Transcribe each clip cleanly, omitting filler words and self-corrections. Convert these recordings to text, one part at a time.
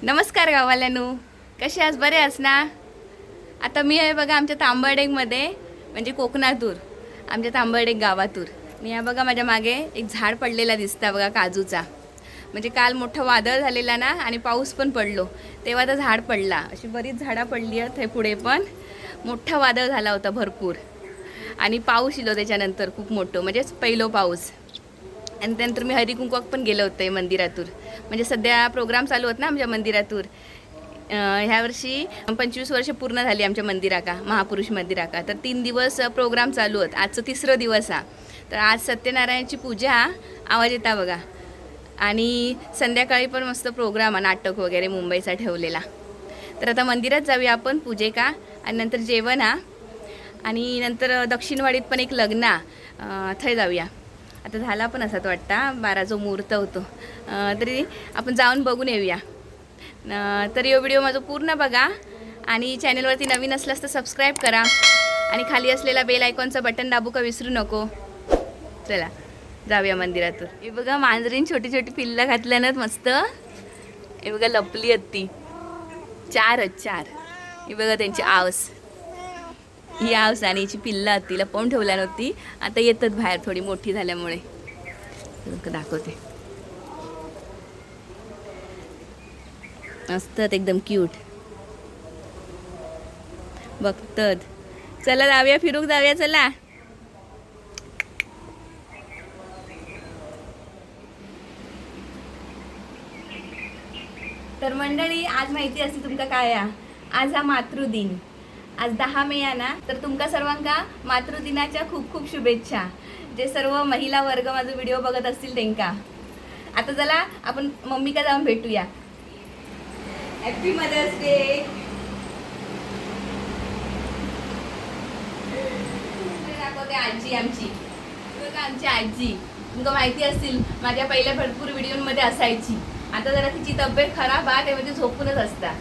नमस्कार गावाल्यांनो, कसे आज बरे आस ना? आता मी आहे बघा आमच्या तांबरडेगमध्ये, म्हणजे कोकणातूर, आमच्या तांबरडेग गावातूर. आणि या बघा माझ्या मागे एक झाड पडलेला दिसता बघा काजूचा. म्हणजे काल मोठं वादळ झालेला ना आणि पाऊस पण पडलो तेव्हा तर झाड पडला. अशी बरीच झाडं पडली आहेत हे पुढे पण. मोठा वादळ झाला होता भरपूर आणि पाऊस इलो त्याच्यानंतर खूप मोठं, म्हणजे पहिलो पाऊस. आणि त्यानंतर मी हरिकुंकवाक पण गेलो होते मंदिरातून. म्हणजे सध्या प्रोग्राम चालू होत ना आमच्या मंदिरातून. ह्या वर्षी 25 वर्ष पूर्ण झाली आमच्या मंदिराका, महापुरुष मंदिराका. तर 3 दिवस प्रोग्राम चालू होत. आजचं 3रं दिवस हा. तर आज सत्यनारायणची पूजा, आवाज येता बघा. आणि संध्याकाळी पण मस्त प्रोग्राम आहे, नाटक वगैरे मुंबईचा ठेवलेला. तर आता मंदिरात जाऊया आपण पूजेका आणि नंतर जेवण हा. आणि नंतर दक्षिणवाडीत पण एक लग्न थंय जाऊया. आता झाला पण असं वाटतं 12 मुहूर्त होतो. तरी आपण जाऊन बघून येऊया. तर यो व्हिडिओ माझं पूर्ण बघा आणि चॅनलवरती नवीन असल्यास तर सबस्क्राईब करा आणि खाली असलेला बेल आयकॉनचं बटन दाबू का विसरू नको. चला जाऊया मंदिरातून. हे बघा मांजरीन छोटी छोटी पिल्लं घातल्यानं मस्त. हे बघा लपली आहेत ती 4. हे बघा त्यांची आवस, ही आवस आणि हिची पिल्लं आहेत, तिला पाहून ठेवल्या नव्हती. आता येतात बाहेर थोडी मोठी झाल्यामुळे. दाखवते, असतात एकदम क्यूट. बघतात. चला जाऊया, फिरूक जाऊया चला. तर मंडळी, आज माहिती असते तुमका काय आज हा मातृदिन. आज 10 मे आहे ना. तर तुमका सर्वांका मातृदिनाच्या खूप खूप शुभेच्छा. जे सर्व महिला वर्ग माझा व्हिडिओ बघत असतील त्यांका. आता चला आपण मम्मीका जाऊन भेटूया. Happy Mother's Day. दाखवते आजी आमची. आमची आजी तुमका माहिती असतील, माझ्या पहिल्या भरपूर व्हिडिओमध्ये असायची. आता जरा तिची तब्येत खराब आहे, त्यामुळे ती झोपूनच असता.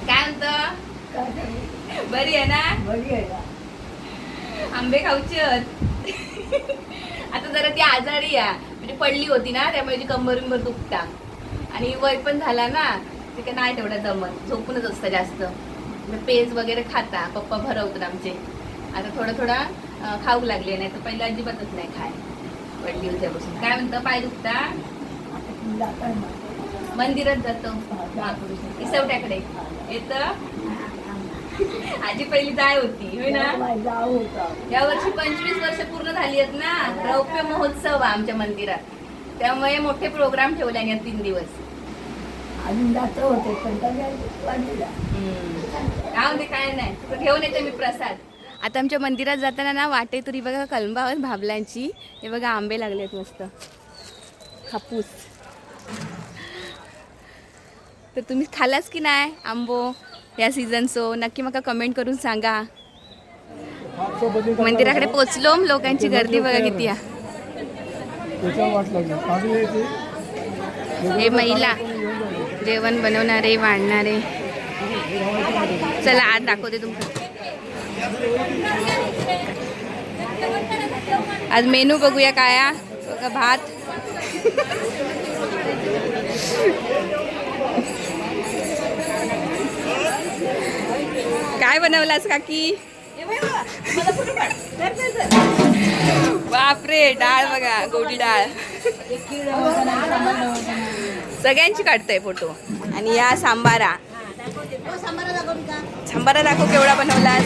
काय म्हणतं? बरी आहे ना? बरी आहे. आंबे खाऊचे आता जरा ती आजारी आहे, म्हणजे पडली होती ना, त्यामुळे ती कंबर दुखता आणि वय पण झाला ना, ते काय नाही तेवढा जमत, झोपूनच असतं जास्त. पेज वगैरे खाता पप्पा भरवतात आमचे. आता थोडं खाऊ लागले, नाही तर पहिला अजिबातच नाही खाय. पडली होत्यापासून. काय म्हणतं? पाय दुखता? मंदिरात जातो इसवट्याकडे येतं. आजी पहिली जाय होती होय ना. या वर्षी 25 वर्ष पूर्ण झाली आहेत ना. रौप्य महोत्सव आहे आमच्या मंदिरात, त्यामुळे मोठे प्रोग्राम ठेवले या 3 दिवस. अजून जात होते पण काय नाही, तुला घेऊन येते मी प्रसाद. आता आमच्या मंदिरात जाताना ना वाटे तरी बघा कलंबावर भाबलांची. हे बघा आंबे लागलेत मस्त, हापूस. तर तुम्ही खालास की नाही आंबो या सीझनचो? नक्की मला कमेंट करून सांगा. मंदिराकडे पोचलो, लोकांची गर्दी बघा किती आहे. हे महिला जेवण बनवणारे, वाढणारे. चला आज दाखवते तुमचं. आज मेनू बघूया काय बघा. भात, काय बनवलास काकी? बापरे, डाळ बघा, गोडी डाळ. सगळ्यांची काढतोय फोटो. आणि या सांबारा दाखव केवढा बनवलास.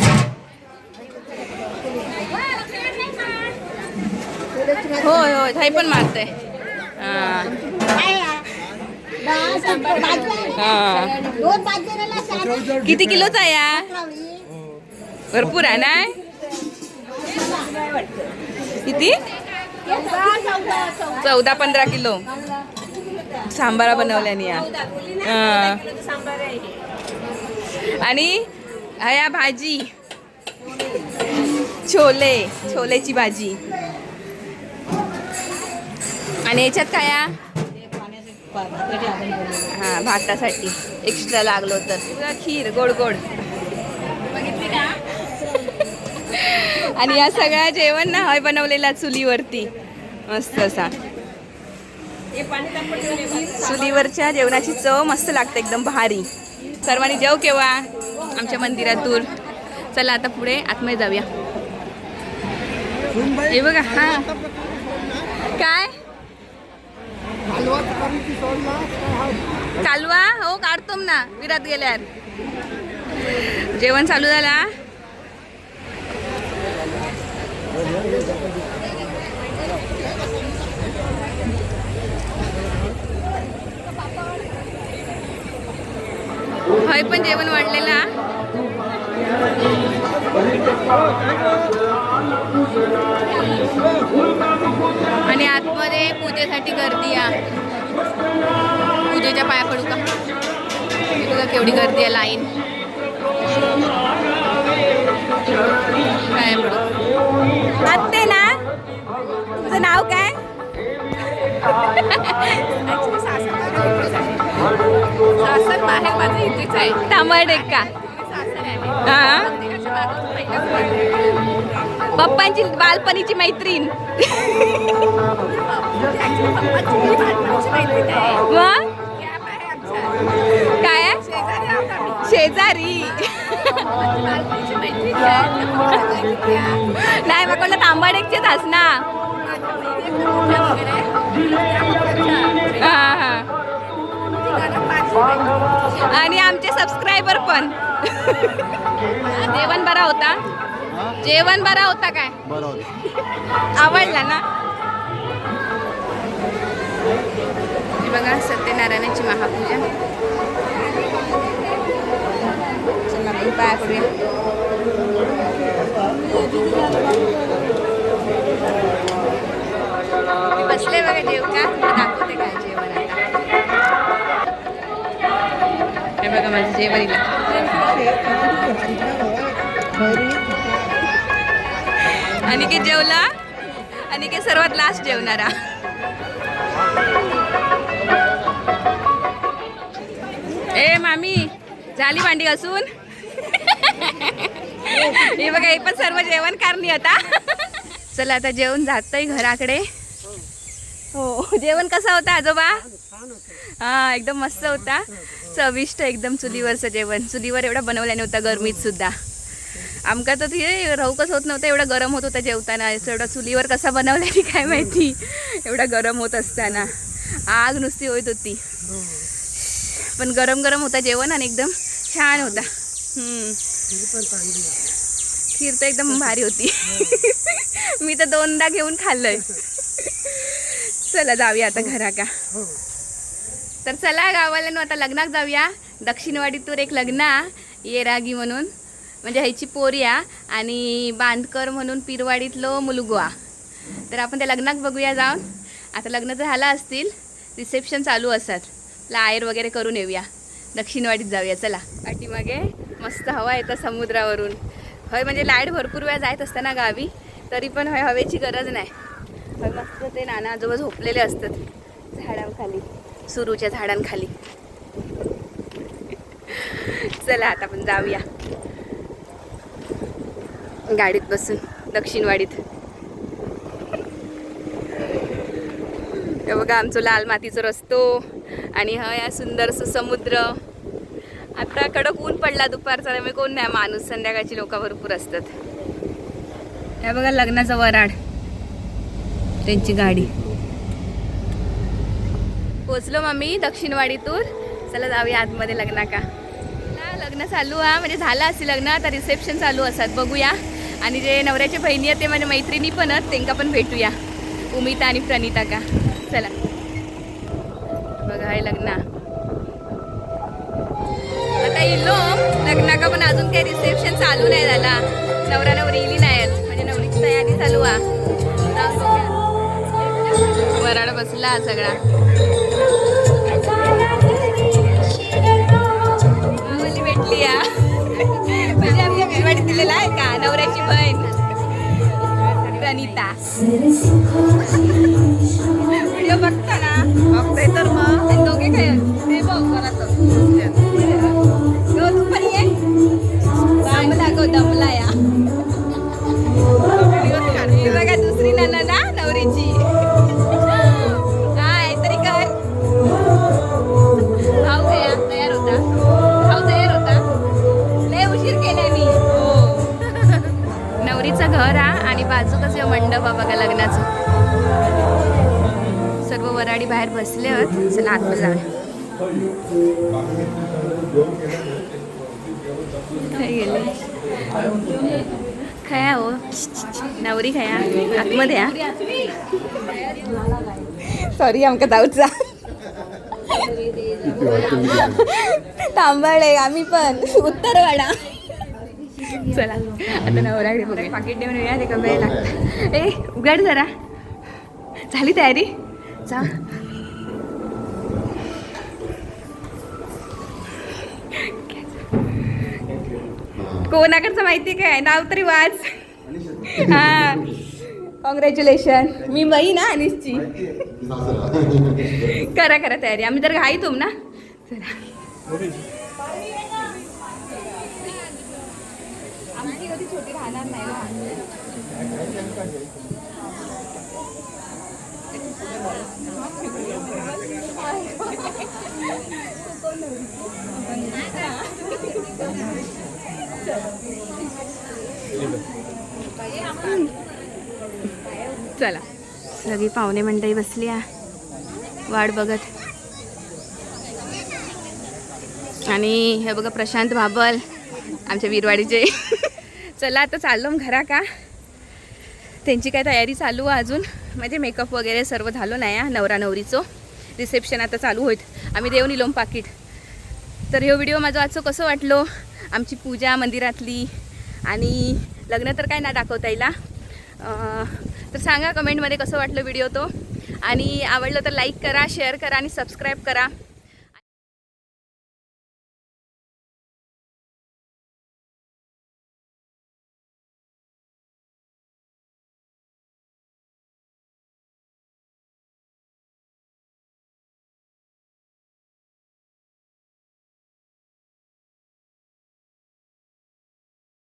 होय होय, थाई पण मारतय. किती किलोचा या? भरपूर आहे ना. किती? 14-15 किलो सांबारा बनवल्याने या. आणि या भाजी, छोलेची भाजी. आणि याच्यात काय? हा, भातासाठी एक्स्ट्रा लागलो तर खीर गोड गोड. बघितली का? आणि या सगळ्या जेवण ना हय बनवलेला चुलीवरती मस्त असा. चुलीवरच्या जेवणाची चव मस्त लागते, एकदम भारी. सर्वांनी जेव केव्हा आमच्या मंदिरातून. चला आता पुढे आतमध्ये जाऊया. हे बघा, हा काय कालवा हो काढतो ना विरात गेल्यावर. जेवण चालू झाला. हय पण जेवण वाढलेला. आणि आतमध्ये पूजेसाठी गर्दी आहे. पूजेच्या पाया पडू का? बघा केवढी गर्दी आहे, लाईन. पाया पडू. आत्ते ना, तुझं नाव काय? सासर बाहेर माझं इथेच आहे, तांबडेक का? पप्पांची बालपणीची मैत्रीण. मग काय आहे? शेजारी. नाही मग कोणला तांबडेकचेच अस ना. आणि आमचे सबस्क्रायबर पण. जेवण बरा होता. जेवण बरा होता काय? आवडला ना? बघा सत्यनारायणाची महापूजा. चला आपण पाया पडूया. बसले बघा जेव का दाखवते काय जेवण आता. हे बघा माझं जेवण इला. अनिकेत जेवला. अनिकेत सर्वात लास्ट जेवणारा. ए मामी झाली भांडी घासून. हे बघा हे पण सर्व जेवण करणी आता. चला आता जेवण जातोय घराकडे. हो जेवण कसं होतं आजोबा? हा एकदम मस्त होता, चविष्ट एकदम. चुलीवरचं जेवण. चुलीवर एवढा बनवला नव्हता गरमीत सुद्धा. आमका तर ते राहूकच होत नव्हतं, एवढा गरम होत होता जेवताना. एवढा चुलीवर कसा बनवला काय माहिती, एवढा गरम होत असताना. आग नुसती होत होती, पण गरम गरम होता जेवण आणि एकदम छान होता. खीर तर एकदम भारी होती. मी तर 2दा घेऊन खाल्लंय. चला जाऊया आता घरा का. तर चला गावाला आता लग्नात जाऊया. दक्षिणवाडीतून एक लग्न येरागी म्हणून, म्हणजे ह्याची पोरिया, आणि बांधकर म्हणून पिरवाडीतलो मुलगवा. तर आपण त्या लग्नात बघूया जाऊन. आता लग्न तर झालं असतील, रिसेप्शन चालू असतात. आयर वगैरे करून येऊया. दक्षिणवाडीत जाऊया चला. पाठीमागे मस्त हवा येतं समुद्रावरून. हय म्हणजे लाईट भरपूर वेळा जायत असताना गावी, तरी पण हय हवेची गरज नाही. हय मस्त ते नाना आजोबा झोपलेले असतात झाडांखाली, सुरूच्या झाडांखाली. चला आता आपण जाऊया गाडीत बसून दक्षिणवाडीत. हे बघा आमचं लाल मातीचं रस्तो आणि हा या सुंदरसं समुद्र. आता कडक ऊन पडला दुपारचा, त्यामुळे कोण नाही माणूस. संध्याकाळची लोक भरपूर असतात. हे बघा लग्नाचं वराड, त्यांची गाडी. पोचलो मम्मी दक्षिणवाडीतून. चला जाऊया आतमध्ये लग्ना का. लग्न चालू म्हणजे झालं असेल लग्न, आता रिसेप्शन चालू असतात. बघूया. आणि जे नवऱ्याच्या बहिणी आहेत ते माझ्या मैत्रिणी पण आहेत, त्यांना पण भेटूया. उमिता आणि प्रणिता का. चला बघा हे लग्न आता इलो. लग्नाका पण अजून काही रिसेप्शन चालू नाही झाला. नवरा नवरी इली नाही आहेत, म्हणजे नवरीची तयारी चालू आहे. वराड बसला सगळा. मावली भेटली या. म्हणजे आमच्या भिरवाडीत दिलेला आहे का नवऱ्याची बहीण प्रणिता. व्हिडिओ बघता ना? बघतोय तर मग दोघे काय ते बघ घरात. तू पण ये. दमला गो दमला या. बघा दुसरी नणंद ना नवरीची. काय तरी का मंडप हा बघा लग्नाचं. सर्व वराडी बाहेर बसले आहेत. चला आतमध्ये जाऊया. काय गेले खया हो नवरी खया आतमध्ये या. सॉरी आमका जाऊचा तांबडे आम्ही पण उत्तरवाडा. चला आता नवराकडे बघूया. पाकिट देऊन येऊया ते कमी वेळ लागतं. ए उघड जरा. झाली तयारी जा. कोणाकडचं माहिती काय नाव तरी वाच. हा कॉंग्रॅच्युलेशन. मी बाई ना अनिसची. करा करा तयारी. आम्ही तर घाई तुम ना. चला आमची कधी छोटी राहणार नाही ना. चला सगळी पाहुणे मंडळी बसली वाट बघत. आणि हे बघा प्रशांत भाबल आमच्या वीरवाडीचे. चला आता चाललो घरा का. त्यांची काय तयारी चालू आहे अजून. म्हणजे मेकअप वगैरे सर्व झालं नाही नवरा नवरीचं. रिसेप्शन आता चालू होईल. आम्ही देऊन इलोम पाकिट. तर हे व्हिडिओ माझं आजचं कसं वाटलो आमची पूजा मंदिरातली. आणि लग्न तर काय ना दाखवता येईल. तर सांगा कमेंटमध्ये कसं वाटलं व्हिडिओ तो. आणि आवडलं तर लाईक करा शेअर करा आणि सबस्क्राईब करा.